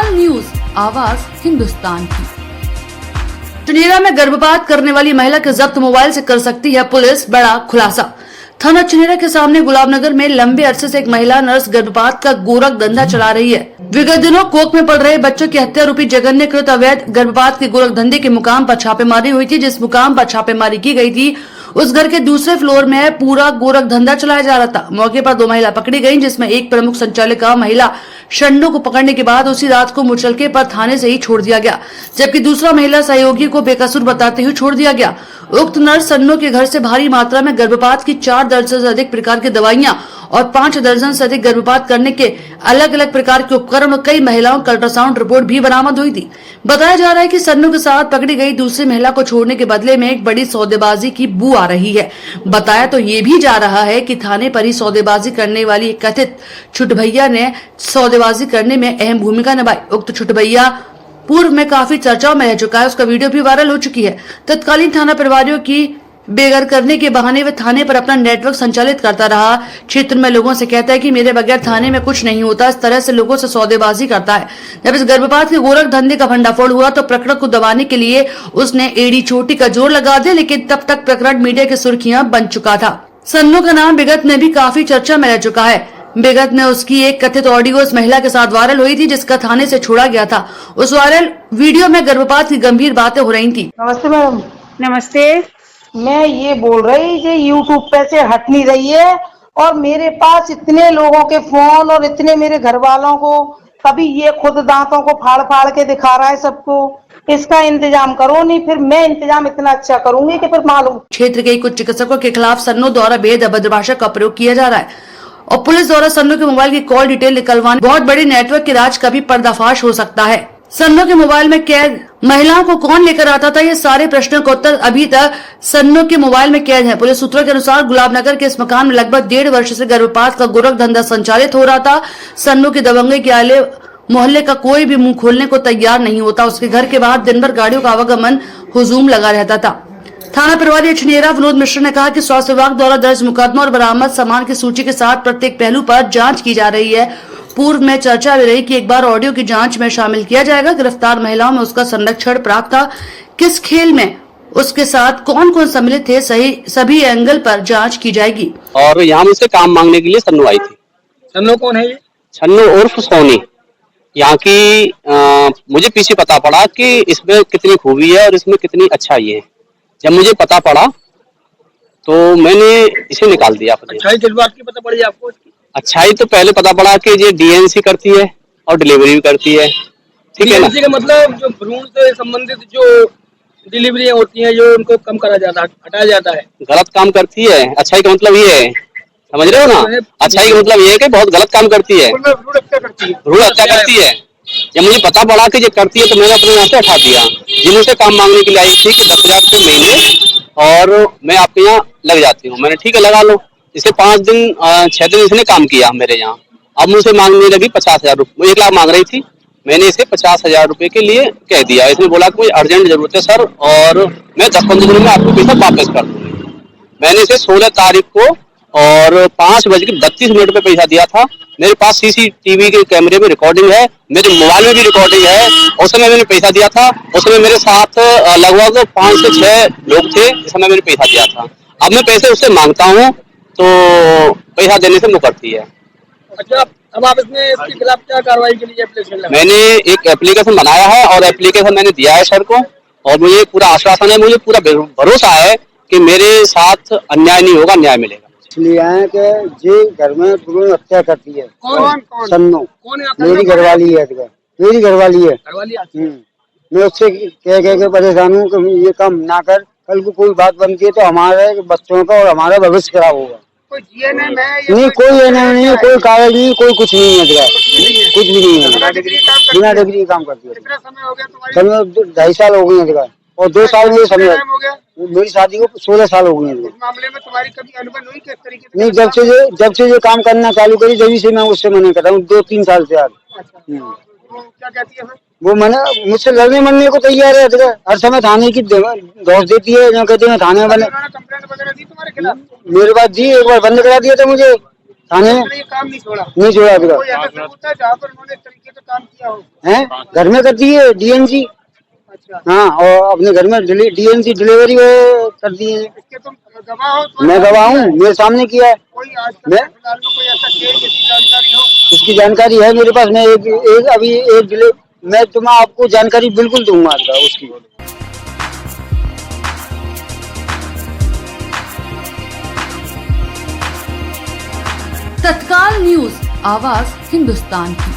Hindustan news, आवाज हिंदुस्तान की। चुनेरा में गर्भपात करने वाली महिला के जब्त मोबाइल से कर सकती है पुलिस बड़ा खुलासा। थाना चुनेरा के सामने गुलाबनगर में लंबे अरसे से एक महिला नर्स गर्भपात का गोरख धंधा चला रही है। विगत दिनों कोख में पड़ रहे बच्चों की हत्या रूपी जघन्यकृत अवैध गर्भपात के गोरख धंधे के मुकाम पर छापेमारी हुई थी। जिस मुकाम पर छापेमारी की गई थी उस घर के दूसरे फ्लोर में पूरा गोरख धंधा चलाया जा रहा था। मौके पर 2 महिला पकड़ी गयी, जिसमें एक प्रमुख संचालिका महिला शंडू को पकड़ने के बाद उसी रात को मुचलके पर थाने से ही छोड़ दिया गया, जबकि दूसरा महिला सहयोगी को बेकसूर बताते हुए छोड़ दिया गया। उक्त नर्स सन्नो के घर से भारी मात्रा में गर्भपात की 4 दर्जन से अधिक प्रकार की दवाइयां और 5 दर्जन से अधिक गर्भपात करने के अलग अलग प्रकार के उपकरण और कई महिलाओं का अल्ट्रासाउंड रिपोर्ट भी बरामद हुई थी। बताया जा रहा है कि सन्नो के साथ पकड़ी गई दूसरी महिला को छोड़ने के बदले में एक बड़ी सौदेबाजी की बू आ रही है। बताया तो ये भी जा रहा है कि थाने पर ही सौदेबाजी करने वाली एक कथित छुटभैया ने सौदेबाजी करने में अहम भूमिका निभाई। उक्त छुटभैया पूर्व में काफी चर्चाओं में रह चुका है, उसका वीडियो भी वायरल हो चुकी है। तत्कालीन थाना प्रभारियों की बेगर करने के बहाने वे थाने पर अपना नेटवर्क संचालित करता रहा। क्षेत्र में लोगों से कहता है कि मेरे बगैर थाने में कुछ नहीं होता। इस तरह से लोगों से सौदेबाजी करता है। जब इस गर्भपात के गोरख धंधे का भंडाफोड़ हुआ तो प्रकरण को दबाने के लिए उसने एड़ी चोटी का जोर लगा दिया, लेकिन तब तक प्रकरण मीडिया की सुर्खियां बन चुका था। सन्नो का नाम विगत में भी काफी चर्चा में रह चुका है। विगत में उसकी एक कथित ऑडियो उस महिला के साथ वायरल हुई थी, जिसका थाने से छोड़ा गया था। उस वायरल वीडियो में गर्भपात की गंभीर बातें हो रही थी। नमस्ते मैडम। नमस्ते। मैं ये बोल रही कि यूट्यूब पे से हट नहीं रही है और मेरे पास इतने लोगों के फोन और इतने मेरे घर वालों को, कभी ये खुद दांतों को फाड़ फाड़ के दिखा रहा है सबको। इसका इंतजाम करो, नहीं फिर मैं इंतजाम इतना अच्छा करूंगी कि फिर मालूम। क्षेत्र के कुछ चिकित्सकों के खिलाफ सन्नो द्वारा बेहद अभद्र भाषा का प्रयोग किया जा रहा है और पुलिस द्वारा सन्नो के मोबाइल की कॉल डिटेल निकलवाने बहुत बड़ी नेटवर्क के राज का भी पर्दाफाश हो सकता है। सन्नो के मोबाइल में कैद महिलाओं को कौन लेकर आता था, ये सारे प्रश्नों का उत्तर अभी तक सन्नो के मोबाइल में कैद है। पुलिस सूत्रों के अनुसार गुलाबनगर के इस मकान में लगभग 1.5 वर्ष से गर्भपात का गोरख धंधा संचालित हो रहा था। सन्नो के दबंगे के आले मोहल्ले का कोई भी मुंह खोलने को तैयार नहीं होता। उसके घर के बाहर दिन भर गाड़ियों का आवागमन हुजूम लगा रहता था। थाना प्रभारी चुनेरा विनोद मिश्र ने कहा कि स्वास्थ्य विभाग द्वारा दर्ज मुकदमा और बरामद सामान की सूची के साथ प्रत्येक पहलू पर जांच की जा रही है। पूर्व में चर्चा भी रही कि एक बार ऑडियो की जांच में शामिल किया जाएगा। गिरफ्तार महिलाओं में उसका संरक्षण प्राप्त था, किस खेल में उसके साथ कौन कौन सम्मिलित थे, सभी एंगल पर जांच की जाएगी। और यहाँ मुझसे काम मांगने के लिए सन्नो आई थी। सन्नो कौन है ये? सन्नो उर्फ सोनी। यहाँ की मुझे पीछे पता पड़ा कि इसमें कितनी खूबी है और इसमें कितनी अच्छाई है। जब मुझे पता पड़ा तो मैंने इसे निकाल दिया अपने। अच्छाई किस बात की पता पड़ी आपको इसकी? अच्छाई तो पहले पता पड़ा कि ये डीएनसी करती है और डिलीवरी भी करती है। ठीक है ना? डीएनसी का मतलब जो भ्रूण से संबंधित जो डिलीवरियां होती हैं, जो उनको कम करा जाता है, हटाया जाता है। गलत काम करती है। अच्छाई का मतलब ये है, समझ रहे हो ना? अच्छाई का मतलब ये है कि बहुत गलत काम करती है, भ्रूण हत्या करती है। भ्रूण हत्या करती है। जब मुझे पता पड़ा कि ये करती है तो मैंने अपने यहाँ से हटा दिया। जिनसे काम मांगने के लिए आई थी कि 10,000 रुपये महीने और मैं आपके यहाँ लग जाती हूँ। मैंने ठीक है लगा लो। इसे 5 दिन 6 दिन इसने काम किया मेरे यहाँ। अब मुझसे मांगने लगी 50,000 रुपये। 1 लाख मांग रही थी। मैंने इसे 50,000 रुपये के लिए कह दिया। इसने बोला कि मुझे अर्जेंट जरूरत है सर और मैं 10-15 दिनों में आपको पैसा वापस कर दूंगी। मैंने इसे 16 तारीख को और 5:32 पे पैसा दिया था। मेरे पास सीसीटीवी के कैमरे में रिकॉर्डिंग है, मेरे मोबाइल में भी रिकॉर्डिंग है। उस समय मैंने पैसा दिया था। उस समय मेरे साथ लगभग 5 से 6 लोग थे जिस समय मैंने पैसा दिया था। अब मैं पैसे उससे मांगता हूँ तो पैसा देने से मुकरती है। अच्छा, अब आप इसके खिलाफ क्या कार्रवाई के लिए एप्लीकेशन लगाए? मैंने एक एप्लीकेशन बनाया है और एप्लीकेशन मैंने दिया है सर को और मुझे पूरा आश्वासन है, मुझे पूरा भरोसा है कि मेरे साथ अन्याय नहीं होगा, न्याय मिलेगा। इसलिए आए कि ये घर में भ्रूण हत्या करती है। कौन? सन्नो। कौन है? मेरी घरवाली है। मेरी घरवाली है। घरवाली आती है। मैं उससे कह के परेशान हूँ कि ये काम ना कर, कल को कोई बात बनती है तो हमारे बच्चों का और हमारा भविष्य खराब होगा। कोई GNM है? नहीं, कोई एनएम नहीं है, कोई कागज नहीं, कोई कुछ नहीं है। कुछ भी नहीं है। बिना डिग्री काम करती है। कितना समय हो गया तुम्हारी? 2.5 साल हो गए हैं और 2 साल में समय हो गया? मेरी शादी को 16 साल हो गए हैं। इस मामले में तुम्हारी कभी अनुभव हुई किस तरीके से? नहीं, जब से ये काम करना चालू करी जब से मैं उससे मना कर रहा हूँ 2-3 साल से आज। वो क्या कहती है? वो मैंने मुझसे लड़ने मनने को तैयार है। हर समय थाने की धौस देती है। जो कहते हैं थाने वाले कंप्लेंट वगैरह दी तुम्हारे खिलाफ? मेरे पास दी, एक बार बंद करा दिया था मुझे थाने में ये काम नहीं छोड़ा। नहीं छोड़ा अभी कोई तक। ऐसा सबूत है जहाँ पर उन्होंने इस तरीके से काम किया हो? है घर में करती है डीएनसी। अच्छा, हाँ, और अपने घर में डीएनसी डिलीवरी कर दी है। इसके तुम गवाह हो? तो मैं गवाह हूँ, मेरे सामने किया है। कोई आज तक मैं फिलहाल में कोई ऐसा केस जिसकी जानकारी हो? इसकी जानकारी है मेरे पास। मैं अभी मैं तुम्हें आपको जानकारी बिल्कुल दूंगा उसकी। तत्काल न्यूज, आवाज हिंदुस्तान की।